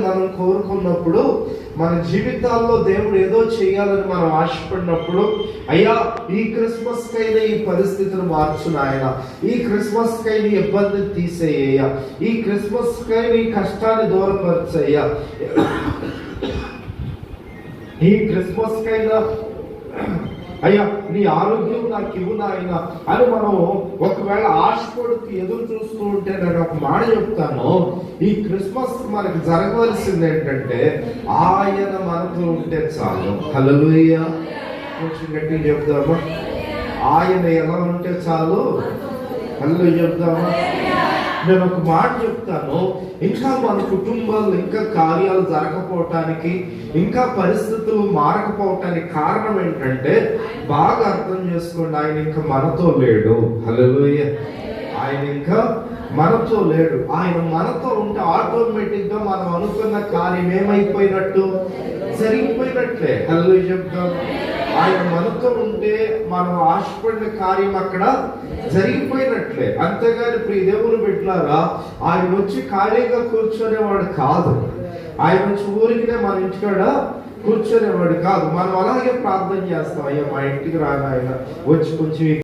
మనం కోరుకున్నప్పుడు, మన జీవితాల్లో దేవుడు ఏదో చేయాలని మనం ఆశపడినప్పుడు, అయ్యా ఈ క్రిస్మస్ కైనా ఈ పరిస్థితిని మార్చు నాయన, ఈ క్రిస్మస్ కైనా ఇబ్బందిని తీసేయ్యా, ఈ క్రిస్మస్ కైనా ఈ కష్టాన్ని దూరపరచయ్యా, ఈ క్రిస్మస్ కైనా అయ్యా నీ ఆరోగ్యం నాకు ఇవ్వు నాయన అని మనం ఒకవేళ ఆశపడుతూ ఎదురు చూస్తూ ఉంటే, నేను ఒక మాట చెప్తాను, ఈ క్రిస్మస్ మనకి జరగవలసింది ఏంటంటే ఆయన మనతో ఉంటే చాలు. హల్లెలూయా. కొంచెం గట్టిగా చెప్దామా? ఆయన ఎలా ఉంటే చాలు. హల్లెలూయా చెప్దామా? నేను ఒక మాట చెప్తాను, ఇంకా మన కుటుంబాలు ఇంకా కార్యాలు జరగకపోవటానికి, ఇంకా పరిస్థితులు మారకపోవటానికి కారణం ఏంటంటే, బాగా అర్థం చేసుకోండి, ఆయన ఇంకా మనతో లేడు. హల్లెలూయా. ఆయన ఇంకా మనతో లేడు. ఆయన మనతో ఉంటే ఆటోమేటిక్ గా మనం అనుకున్న కార్యం ఏమైపోయినట్టు? జరిగిపోయినట్లే. హల్లెలూయా చెప్తాం. ఆయన మనతో ఉంటే మనం ఆశపడిన కార్యం అక్కడ జరిగిపోయినట్లే. అంతేగాని ప్రియ దేవుని బిడ్డలారా, ఆయన వచ్చి ఖాళీగా కూర్చునేవాడు కాదు. ఆయన వచ్చి ఊరికినే మన ఇంటికాడ కూర్చునేవాడు కాదు. మనం అలాగే ప్రార్థన చేస్తాం, అయ్యా మా ఇంటికి రాగాయన వచ్చి కొంచెం